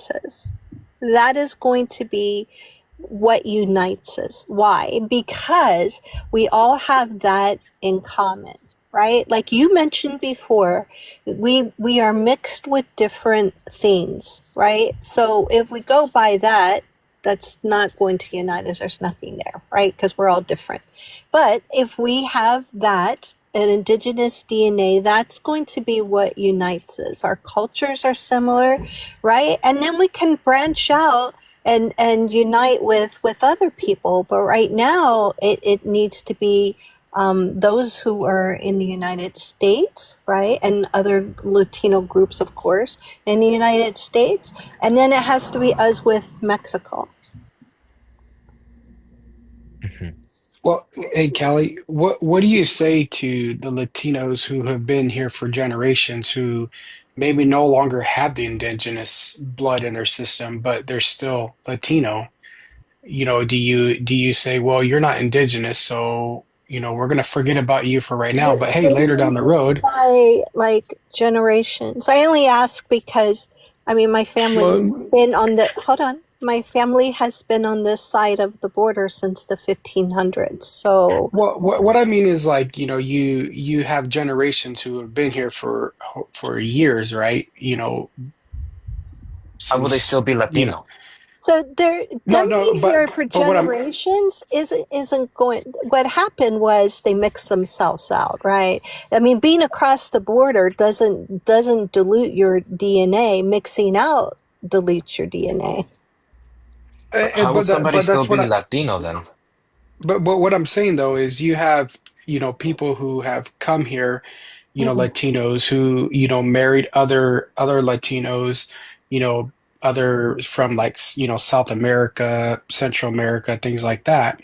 differences. That is going to be what unites us. Why? Because we all have that in common, right? Like you mentioned before, we are mixed with different things, right? So if we go by that, that's not going to unite us. There's nothing there, right? Because we're all different. But if we have that, an indigenous DNA, that's going to be what unites us. Our cultures are similar, right? And then we can branch out and unite with other people. But right now, it needs to be those who are in the United States, right? And other Latino groups, of course, in the United States. And then it has to be us with Mexico. Well, hey, Kelly, what do you say to the Latinos who have been here for generations who maybe no longer have the indigenous blood in their system, but they're still Latino? Do you say, well, you're not indigenous, so we're gonna forget about you for right now, but hey, What do later down you the mean road, by like generations? I only ask because I mean my family's well, been on the hold on. My family has been on this side of the border since the 1500s. So what I mean is like, you have generations who have been here for years, right? How will they Since still be Latino? so no, them no, being here for but what I'm generations isn't going. What happened was they mixed themselves out, right? I mean, being across the border doesn't dilute your DNA. Mixing out dilutes your DNA. How will somebody but still that's be Latino then? but what I'm saying though is you have people who have come here, Mhm. Latinos who married other Latinos, you know other from like South America, Central America, things like that,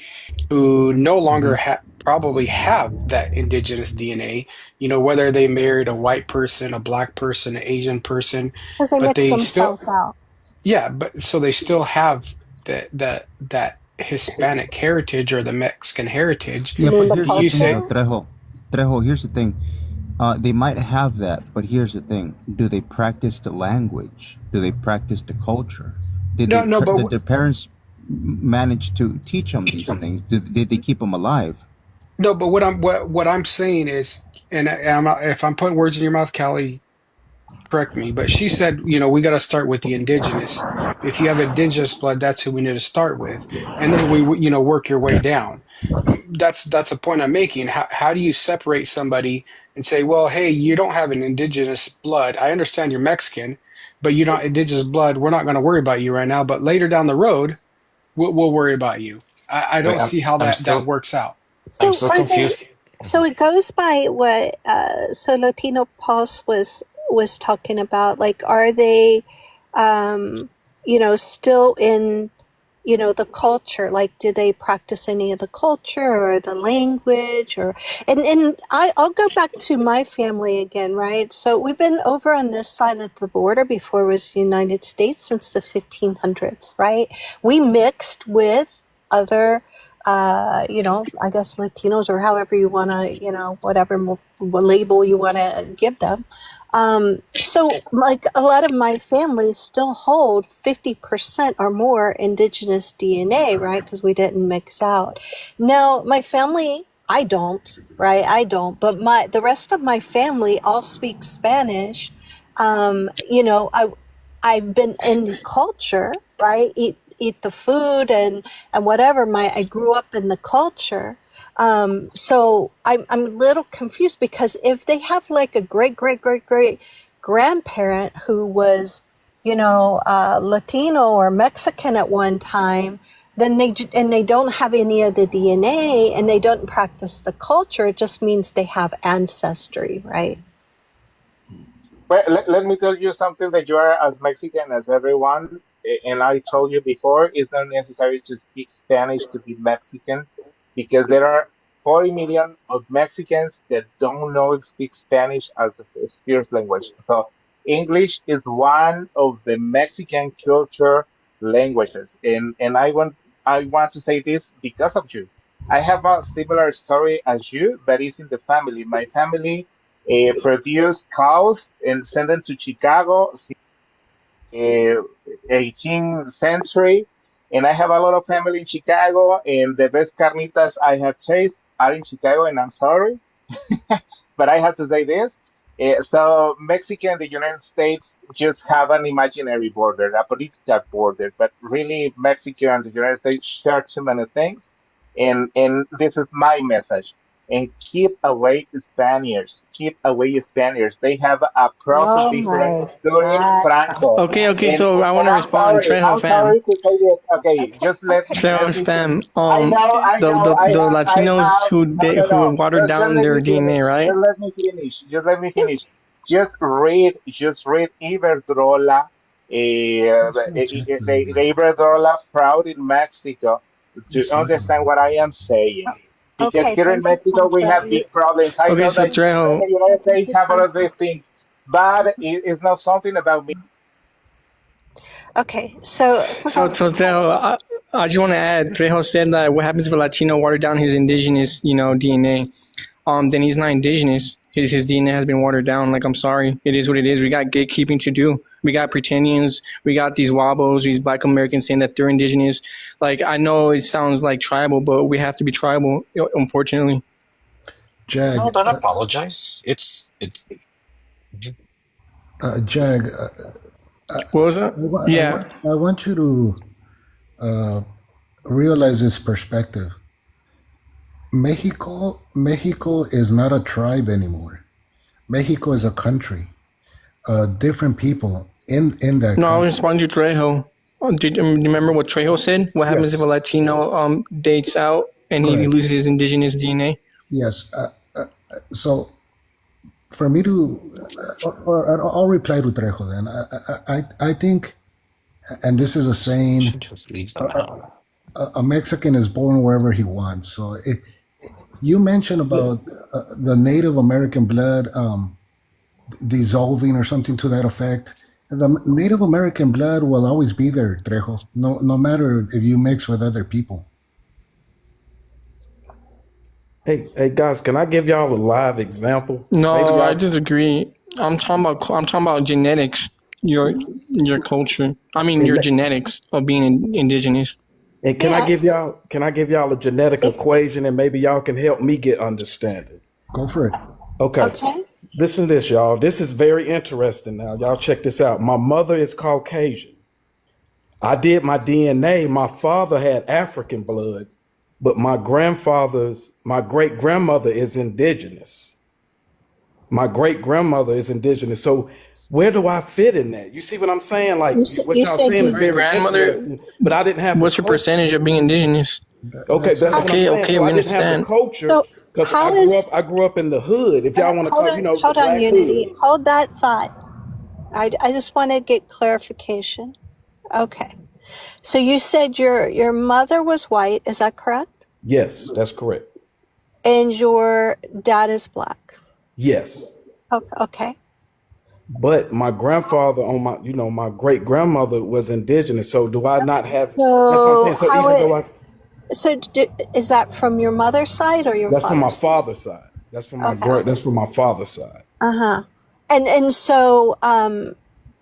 who no longer Hmm. probably have that indigenous DNA, whether they married a white person, a black person, an Asian person, Because they but mix they still, themselves out. yeah, but so they still have that Hispanic heritage or the Mexican heritage. You Yeah, mean but the here's the You thing say, though, culture? Trejo. Trejo, here's the thing. They might have that, but here's the thing. Do they practice the language? Do they practice the culture? no, no, Did but their parents manage to teach them these things? Did they keep them alive? no, but what I'm saying is, and I'm not, if I'm putting words in your mouth, Callie, correct me, but she said, we got to start with the indigenous. If you have indigenous blood, that's who we need to start with, and then we work your way down. That's a point I'm making. How do you separate somebody and say, well, hey, you don't have an indigenous blood. I understand you're Mexican, but you're not indigenous blood. We're not going to worry about you right now, but later down the road, we'll worry about you. I Wait, don't see how I'm that still works out. I'm So still are they? confused. So Mhm. it goes by what so Latino Pulse was talking about. Like, are they, um, still in, the culture? Like, do they practice any of the culture or the language or? And I'll go back to my family again, right? So we've been over on this side of the border before it was the United States since the 1500s, right? We mixed with other I guess Latinos or however you want to, whatever label you want to give them. So, like a lot of my family still hold 50% or more indigenous DNA, right? Because we didn't mix out. Now, my family, I don't, right? I don't, but the rest of my family all speak Spanish. I've been in the culture, right? Eat the food and whatever. I grew up in the culture. So I'm a little confused because if they have like a great grandparent who was, Latino or Mexican at one time, then they don't have any of the DNA and they don't practice the culture. It just means they have ancestry, right? Well, let me tell you something that you are as Mexican as everyone. And I told you before, it's not necessary to speak Spanish to be Mexican because there are 40 million of Mexicans that don't know speak Spanish as a first language. So English is one of the Mexican culture languages. And I want to say this because of you. I have a similar story as you, but it's in the family. My family produce cows and send them to Chicago. uh, 18th century. And I have a lot of family in Chicago, and the best carnitas I have tasted are in Chicago, and I'm sorry, but I have to say this. So Mexico and the United States just have an imaginary border, a political border, but really Mexico and the United States share too many things. And this is my message. And keep away Spaniards. Keep away Spaniards. They have a profit Oh difference my during God. Franco. Okay, so I want And to I'm respond. sorry. Trejo I'm fam. sorry to say this. Okay, Okay, just okay. Trejo let me finish. spam. I know. The I Latinos have. No, no, who no. watered Just down let their me DNA, finish. right? Just let me finish. Just let me finish. Just read Iberdrola, the Iberdrola fraud in Mexico to understand what I am saying. Because Okay, here in thank you, Mexico we Pancho. have big problems. I Okay, know so that you in Trejo. the United Thank States you, have all of Pancho. these things, but it's not something about me. Okay, so So Trejo, I just want to add. Trejo said that what happens if a Latino watered down his indigenous, DNA? Then he's not indigenous. His DNA has been watered down. Like, I'm sorry, it is what it is. We got gatekeeping to do. We got pretendians. We got these wobbles, these Black Americans saying that they're indigenous. Like, I know it sounds like tribal, but we have to be tribal, unfortunately. No, Jag, don't apologize. Jag, What was that? Yeah. I want you to realize this perspective. Mexico is not a tribe anymore. Mexico is a country. Different people in that No, I was country. responding to Trejo. Did you remember what Trejo said? What happens if a Yes, Latino dates out and he correct. loses his indigenous DNA? Yes. So for me to, or I'll reply to Trejo then. I think, and this is a saying, She just leaves them out. a Mexican is born wherever he wants. So you mentioned about the Native American blood dissolving or something to that effect. The Native American blood will always be there, Trejo. No matter if you mix with other people. Hey guys, can I give y'all a live example? Maybe No, I y'all. disagree. I'm talking about genetics. Your culture. I mean, And, your genetics of being indigenous. and can I yeah, give y'all? Can I give y'all a genetic if, equation and maybe y'all can help me get understanding? Go for it. Okay, okay. listen to this, y'all. This is very interesting. Now, y'all check this out. My mother is Caucasian. I did my DNA. My father had African blood, but my great grandmother is indigenous. My great grandmother is indigenous. So where do I fit in that? You see what I'm saying? Like what You y'all said saying is you Great very grandmother. interesting, but I didn't have the What's your culture. percentage of being indigenous? Okay, That's that's it. what I'm saying. Okay, So we I didn't have the understand. culture so because how is I grew up in the hood. If y'all want to call, the hold on, black hood. Unity. Hold that thought. I just want to get clarification. Okay. So you said your mother was white, is that correct? Yes, that's correct. And your dad is black. Yes. Okay. Okay. But my grandfather on my great grandmother was indigenous. So do I not have, that's what I'm So saying. So even though is that from your mother's side or your that's from my father's side? father's side. Okay. That's from my father's side. Uh-huh. And so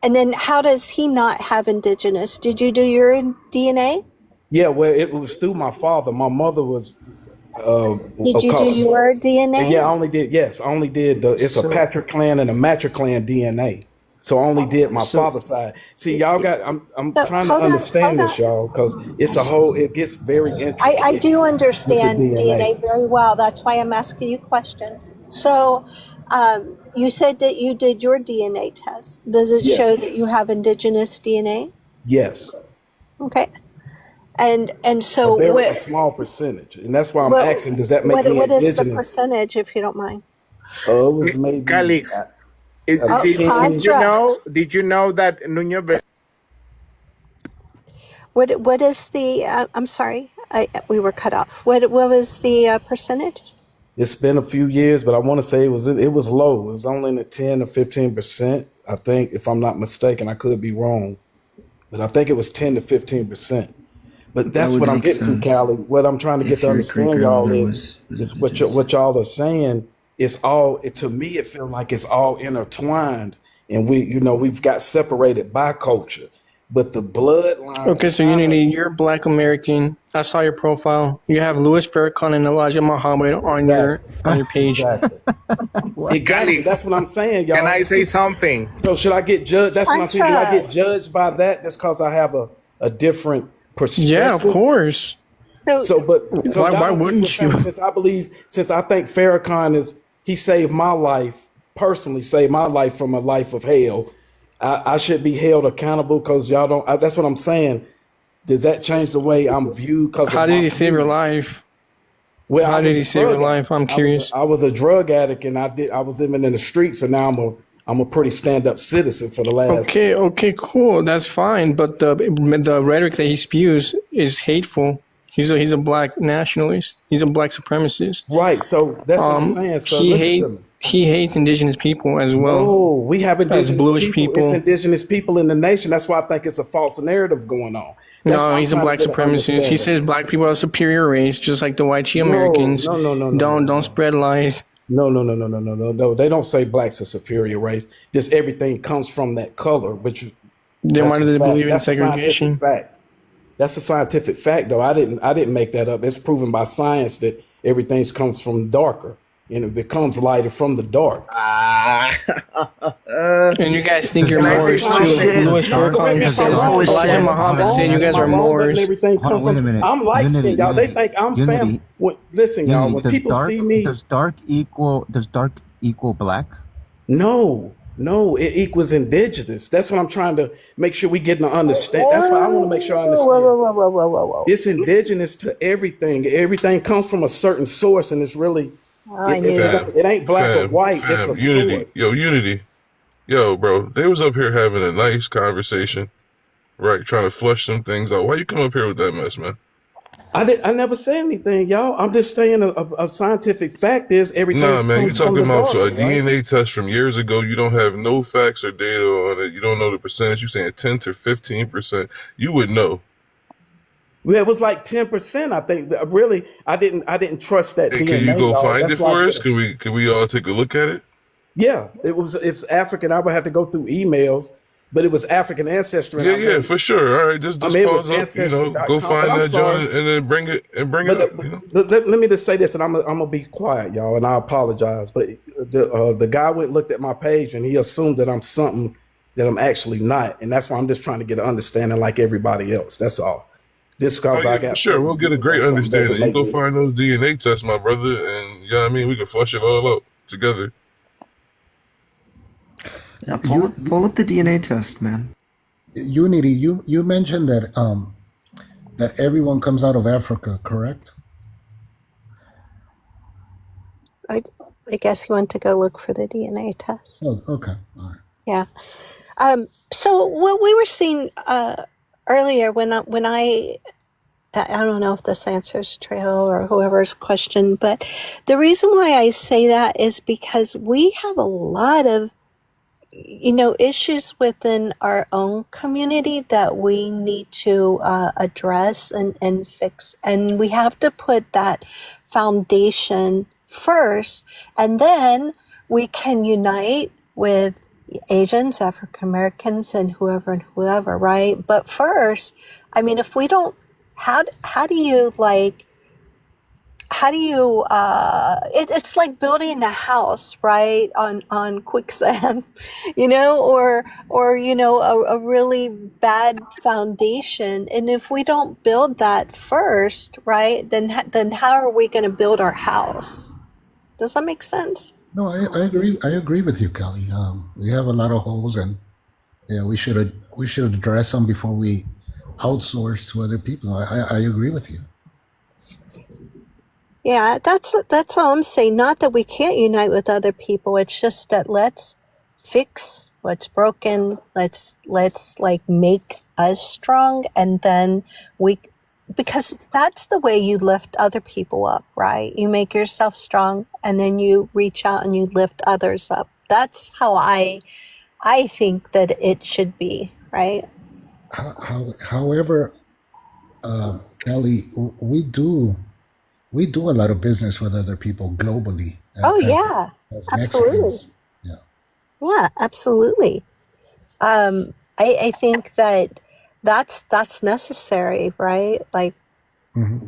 and then how does he not have indigenous? Did you do your DNA? Yeah, well, it was through my father. My mother was Did a you do couple. your DNA? Yeah, I only did. Yes, I only did. It's a So, patriclan and a matriclan DNA. So I only did my so father's side. See, y'all got. I'm So trying to hold understand this, on. y'all, because it's a whole. It gets very I intricate do with the understand DNA DNA. very well. That's why I'm asking you questions. So, you said that you did your DNA test. Does it show Yes, that you have indigenous DNA? yes, Okay. And a so very a small percentage, and that's why I'm what asking. Does that make me what is the indigenous? percentage, if you don't mind? It was maybe Calix, at Oh, did 10. you Contra. know? Did you know that Nuno? What is the? I'm sorry, we were cut off. What was the percentage? It's been a few years, but I want to say it was low. It was only in the 10 or 15%. I think, if I'm not mistaken, I could be wrong, but I think it was 10 to 15%. But That that's would what I'm make getting to, sense Callie. What I'm trying to get if to your great understand, y'all, grandmother is was is indigenous. what y'all are saying. It's all to me. It feels like it's all intertwined, and we've got separated by culture, but the bloodline. Okay, so Unity, you're Black American. I saw your profile. You have Louis Farrakhan and Elijah Muhammad on your page. Exactly. Exactly. Alex, That's what I'm saying, y'all. can I say something? So should I get judged? That's what I'm saying. Do I get judged by that? That's because I have a different perspective. Yeah, of course. So why wouldn't you? Since I think Farrakhan he saved my life, personally saved my life from a life of hell. I should be held accountable because y'all don't. That's what I'm saying. Does that change the way I'm viewed? How did he save your life? Well, how did he save your life? I'm curious. I was a drug addict, and I was living in the streets, and now I'm a pretty stand-up citizen for the last. Okay, cool. That's fine. But the rhetoric that he spews is hateful. He's a black nationalist. He's a black supremacist. Right. So that's what I'm saying. So he hates indigenous people as well. No, we have indigenous bluish people. It's indigenous people in the nation. That's why I think it's a false narrative going on. No, he's a black supremacist. He says black people are a superior race, just like the white Americans. No. Don't spread lies. No. They don't say blacks are superior race. Just everything comes from that color. Which then why do they believe in segregation? That's a scientific fact, though. I didn't make that up. It's proven by science that everything comes from darker, and it becomes lighter from the dark. And you guys think you're Moors too? Louis Farrakhan says, Elijah Muhammad said you guys are Moors. Wait a minute. I'm light skinned, y'all. They think I'm fam. Listen, y'all. When people see me, does dark equal black? No, it equals indigenous. That's what I'm trying to make sure we get to understand. That's why I want to make sure I understand. Whoa. It's indigenous to everything. Everything comes from a certain source, and it's really it ain't black or white. It's a Unity. source. Unity. Yo, bro, they was up here having a nice conversation, right? Trying to flush some things out. Why you come up here with that mess, man? I never said anything, y'all. I'm just saying a scientific fact is everything. Nah, man, you talking about a DNA test from years ago. You don't have no facts or data on it. You don't know the percentage. You saying 10 to 15%. You would know. Yeah, it was like 10%. I think. Really, I didn't trust that. Hey, DNA, can you go find it for us? Can we all take a look at it? Yeah, it's African. I would have to go through emails. But it was African ancestry. Yeah, for sure. All right, just pause up. Go find that joint and then bring it up. Let me just say this, and I'm gonna be quiet, y'all, and I apologize. But the guy went and looked at my page, and he assumed that I'm something that I'm actually not, and that's why I'm just trying to get an understanding like everybody else. That's all. This because I got sure. We'll get a great understanding. You go find those DNA tests, my brother, and you know what I mean. We can flush it all out together. Yeah, pull up the DNA test, man. Unity, you mentioned that that everyone comes out of Africa, correct? I guess you want to go look for the DNA test. Oh, okay. All right. Yeah. So what we were seeing earlier when I don't know if this answers Trejo or whoever's question, but the reason why I say that is because we have a lot of issues within our own community that we need to address and fix. And we have to put that foundation first, and then we can unite with Asians, African Americans, and whoever, right? But first, I mean, if we don't, how do you it's like building a house, right, on quicksand, or a really bad foundation. And if we don't build that first, right, then how are we going to build our house? Does that make sense? No, I agree. I agree with you, Kelly. We have a lot of holes, and we should address them before we outsource to other people. I agree with you. Yeah, that's all I'm saying. Not that we can't unite with other people. It's just that let's fix what's broken. Let's make us strong, and then because that's the way you lift other people up, right? You make yourself strong, and then you reach out and you lift others up. That's how I think that it should be, right? However, Kelly, we do a lot of business with other people globally. Yeah, absolutely. Mexicans. Yeah. Yeah, absolutely. I think that that's necessary, right? Like, Mello,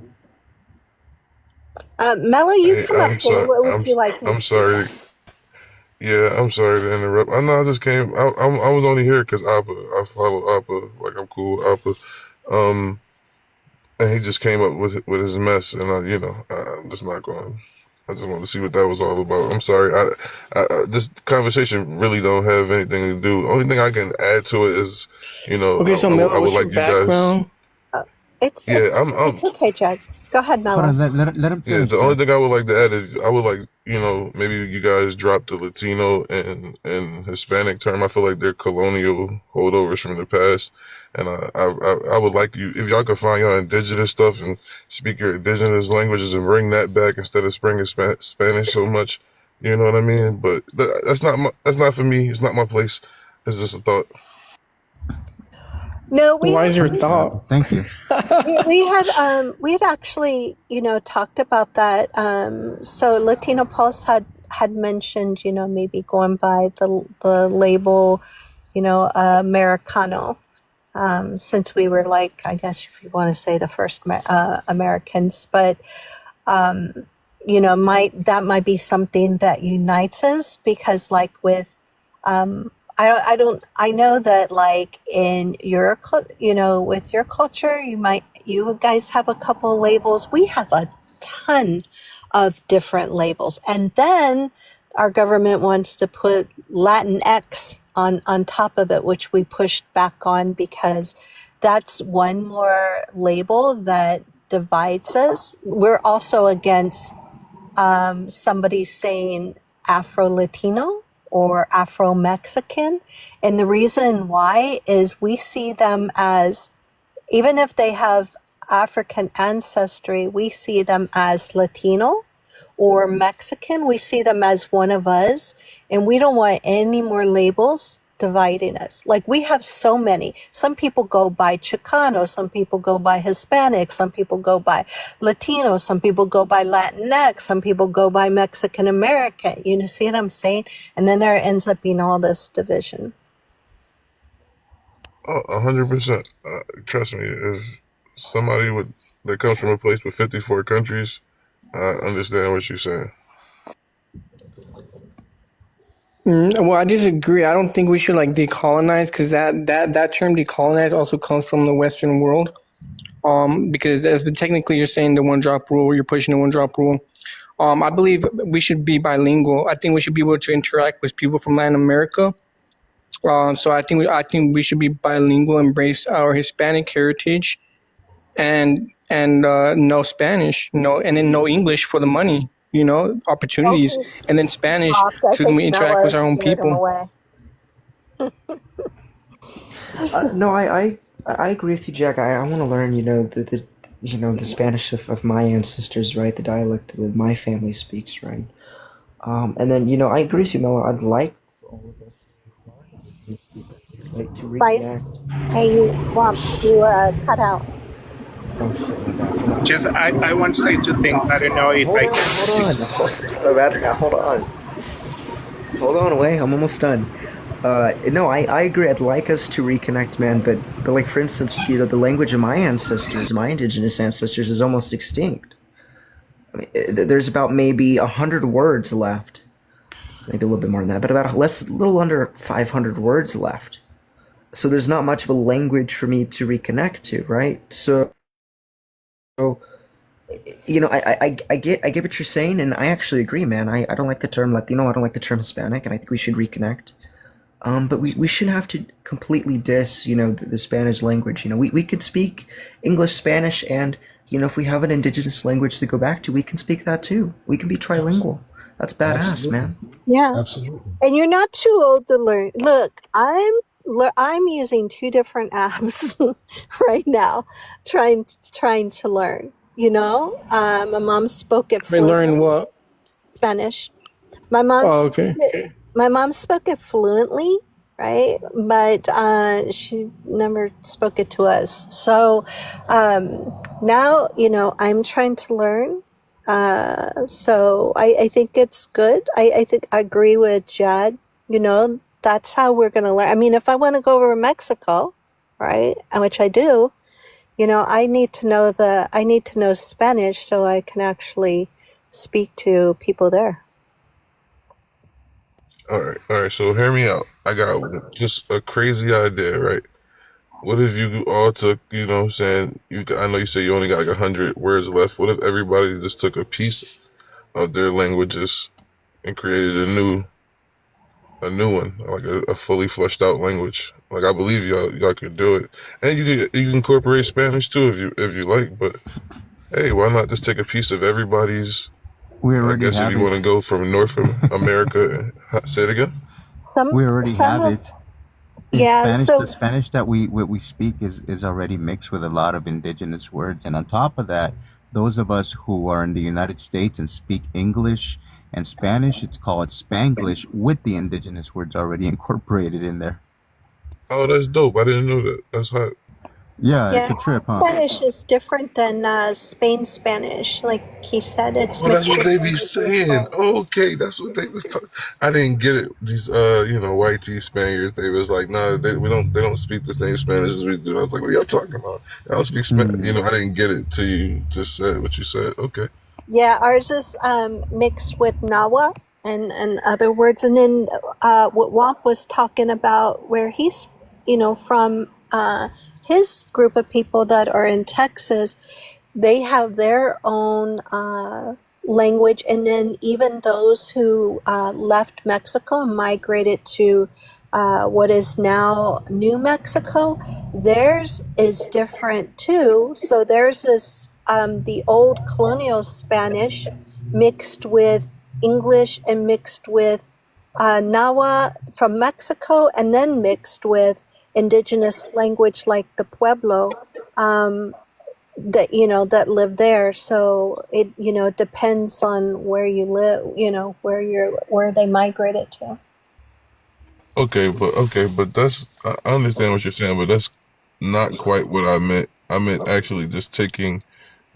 you Hey, come up I'm here. sorry. What would you like to I'm speak sorry. Yeah, I'm sorry to interrupt. I know I just came. I was only here because Appa. I follow Appa. Like I'm cool with Appa. Um, and he just came up with his mess, and I'm just not going. I just wanted to see what that was all about. I'm sorry. This conversation really don't have anything to do. The only thing I can add to it is, Okay, so I Miller, would what's your like you guys. background? It's Yeah, it's I'm it's okay, Jack. Go ahead, Hold Mello. on, let him Yeah, finish, the only Jack. thing I would like to add is I would like, maybe you guys drop the Latino and Hispanic term. I feel like they're colonial holdovers from the past. And I would like you, if y'all could find your indigenous stuff and speak your indigenous languages and bring that back instead of bringing Spanish so much. You know what I mean? But that's not for me. It's not my place. It's just a thought. No, we Why had is your we, thought? Thank you. we had actually, talked about that. So Latino Pulse had mentioned, maybe going by the label, Americano, since we were, like, I guess if you want to say, the first Americans, but might be something that unites us, because, like, with I know that, like, in your with your culture, you guys have a couple labels. We have a ton of different labels, and then our government wants to put Latinx on top of it, which we pushed back on, because that's one more label that divides us. We're also against somebody saying Afro Latino or Afro Mexican. And the reason why is we see them as, even if they have African ancestry, we see them as Latino or Mexican. We see them as one of us, and we don't want any more labels dividing us. Like, we have so many. Some people go by Chicano, some people go by Hispanic, some people go by Latino, some people go by Latinx, some people go by Mexican American. See what I'm saying? And then there ends up being all this division. Oh, 100%. Trust me, if somebody that comes from a place with 54 countries, I understand what you're saying. Well, I disagree. I don't think we should like decolonize, because that term decolonize also comes from the Western world. Because as technically you're saying the one drop rule, you're pushing the one drop rule. I believe we should be bilingual. I think we should be able to interact with people from Latin America. So I think we should be bilingual, embrace our Hispanic heritage, and know Spanish, and then know English for the money, Oh, opportunities, he and then Spanish stopped. I so we think can interact Mello with our own scared him people. away. No, I agree with you, Jack. I want to learn, the Spanish of my ancestors, right? The dialect that my family speaks, right? And then, I agree with you, Melo. I'd like for all of us, right, to Spice. reconnect. Hey, you cut out. Oh shit, my bad. Hold on. Just I want to say two things. I don't know if Hold I on, can. hold on. My bad. Now, hold on. Hold on, wait. I'm almost done. No, I agree. I'd like us to reconnect, man. But like, for instance, the language of my ancestors, my indigenous ancestors, is almost extinct. I mean, there's about maybe 100 words left, maybe a little bit more than that, but about a little under 500 words left. So there's not much of a language for me to reconnect to, right? So, I get what you're saying, and I actually agree, man. I don't like the term Latino. I don't like the term Hispanic, and I think we should reconnect. But we shouldn't have to completely diss, the Spanish language. We could speak English, Spanish, and if we have an indigenous language to go back to, we can speak that too. We can be trilingual. That's badass, Absolutely. man. Yeah. Absolutely. And you're not too old to learn. Look, I'm using two different apps right now, trying to learn. My mom spoke it They learn fluently, what? Spanish. My mom Oh, spoke okay. it, my mom spoke it fluently, right? But she never spoke it to us. So now, I'm trying to learn. So I think it's good. I think I agree with Jad. that's how we're going to learn. I mean, if I want to go over to Mexico, right, and which I do, I need to know Spanish so I can actually speak to people there. All right. So hear me out. I got just a crazy idea, right? What if you all took, what I'm saying, I know you say you only got like 100 words left. What if everybody just took a piece of their languages and created a new one, like a fully fleshed out language? Like, I believe y'all could do it, and you can incorporate Spanish too if you like. But hey, why not just take a piece of everybody's? We I already guess if have you want to it. go from North America, say it again. We already Some have of it. In yeah. Spanish, the So Spanish that we speak is already mixed with a lot of indigenous words, and on top of that, those of us who are in the United States and speak English and Spanish, it's called Spanglish with the indigenous words already incorporated in there. Oh, that's dope. I didn't know that. That's hot. Yeah, it's yeah, a trip, huh? Spanish is different than Spain Spanish. Like he said, it's Oh, that's mixed what with they be indigenous saying. words. Okay, that's what they was talking. I didn't get it. These, white tea Spaniards. They was like, nah, they don't speak the same Spanish as we do. I was like, what are y'all talking about? I don't speak Spanish. Hmm. I didn't get it till you just said what you said. Okay. Yeah, ours is mixed with Nawa and other words. And then what Womp was talking about, where he's, from his group of people that are in Texas, they have their own language. And then even those who left Mexico and migrated to what is now New Mexico, theirs is different too. So theirs is the old colonial Spanish mixed with English and mixed with Nahua from Mexico, and then mixed with indigenous language like the Pueblo that live there. So it depends on where you live, where they migrated to. Okay, but I understand what you're saying, but that's not quite what I meant. I meant actually just taking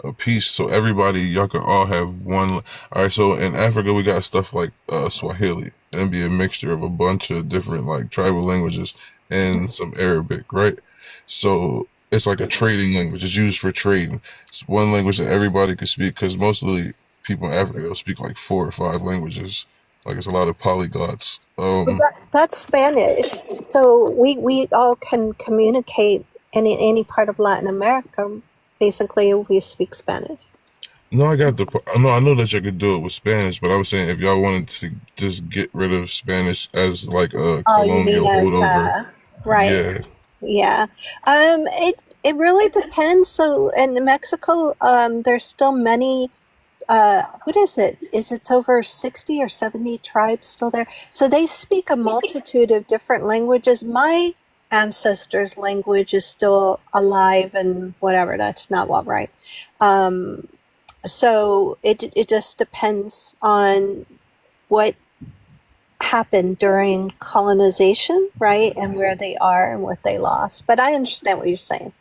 a piece so everybody y'all could all have one. All right, so in Africa we got stuff like Swahili, and it'd be a mixture of a bunch of different like tribal languages and some Arabic, right? So it's like a trading language. It's used for trading. It's one language that everybody could speak because mostly people in Africa will speak like 4 or 5 languages. Like it's a lot of polyglots. That's Spanish. So we all can communicate in any part of Latin America. Basically, we speak Spanish. No, I know that you could do it with Spanish, but I was saying if y'all wanted to just get rid of Spanish as like a Oh, you mean colonial as holdover, right? yeah. Yeah. It really depends. So in Mexico, there's still many. What is it? Is it's over 60 or 70 tribes still there? So they speak a multitude of different languages. My ancestors' language is still alive and whatever. That's not what, right? So it just depends on what happened during colonization, right? And where they are and what they lost. But I understand what you're saying.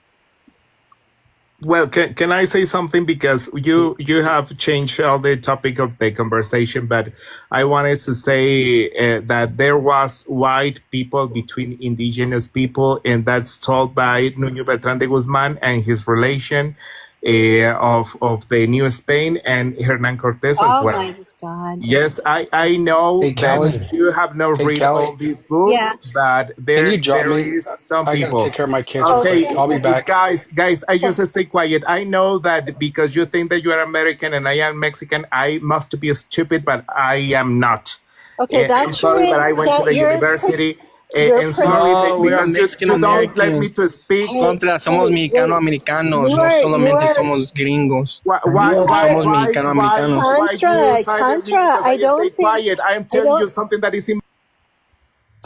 Well, can I say something, because you have changed all the topic of the conversation, but I wanted to say that there was white people between indigenous people, and that's told by Nuño Beltrán de Guzmán and his relation of the New Spain and Hernán Cortés as Oh well. my God. Yes, I know Hey, Callie. that you have not Hey, read all Callie. these Yeah. books, but Can you drop there me? is some I gotta people. take care of my kids real Okay, quick. I'll be back. guys, I just stay quiet. I know that because you think that you are American and I am Mexican, I must be stupid, but I am not. Okay, And I'm sorry, but I went to the university. you're And sorry No, we are because Mexican you don't let American. me to speak. Contra, somos mexicano-americanos, no you solamente are somos gringos. Somos mexicano-americanos. Why you Contra, silent me Contra. because I stay quiet? I am I telling you don't. something that is in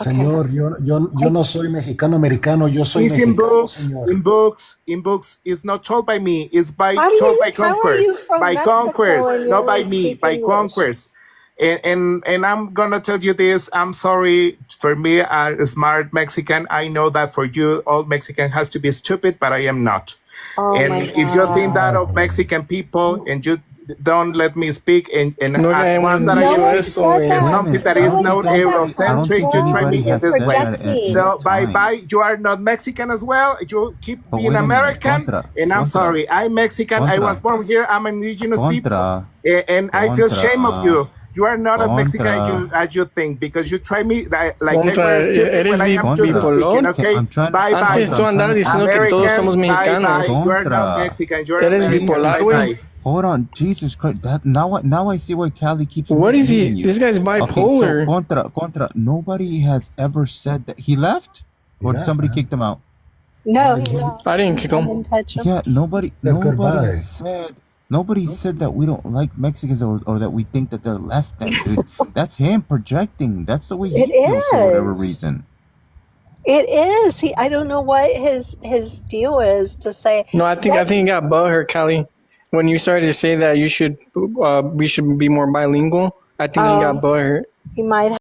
Okay. Señor, yo no soy mexicano americano, yo soy It's in mexicano, books, señor. in books. It's not told by me. It's told by How are you conquerors, from Mexico and you not by only me, speak by English? conquerors. And I'm gonna tell you this. I'm sorry. For me, a smart Mexican, I know that for you, all Mexican has to be stupid, but I am not. Oh And my if you think that God. of Mexican people, and don't let me speak, and No once caemos that I dicho Nobody speak eso, said güey. and that. something that I is don't Nobody not think said that, anybody. I don't Eurocentric, think you try Franco. me anybody in You're has this said way. that at any projecting. So bye time. bye. You are not Mexican as well. You keep But being wait a minute, American, and I'm contra, sorry. I'm Mexican. I was contra, born here. I'm indigenous people, contra, and I feel shame of contra, you. You are not as Mexican contra, as you think, because you try me like I Contra, were stupid when eres I am just contra. speaking. bipolón. Okay, I'm trying to bye bye. Antes contra. tú I'm trying andabas to diciendo que answer. todos somos Americans, bye bye. mexicanos. You are not Contra. Mexican. You are Eres American. bipolar, Bye Jesus, güey. bye. hold on, Jesus Christ! That now I see why Callie keeps What is he? muting you. This guy's Okay, so bipolar. contra. Nobody has ever said that he left, He or left, somebody man. kicked him out. No, He he left. I didn't kick I him. didn't touch him. Yeah, nobody said goodbye. said. Nobody said that we don't like Mexicans or that we think that they're less than, dude. That's him projecting. That's the way It he feels for whatever is. reason. It is. I don't know what his deal is to say No, I think that. he got butthurt, Callie. When you started to say that we should be more bilingual, I think he got butthurt. He might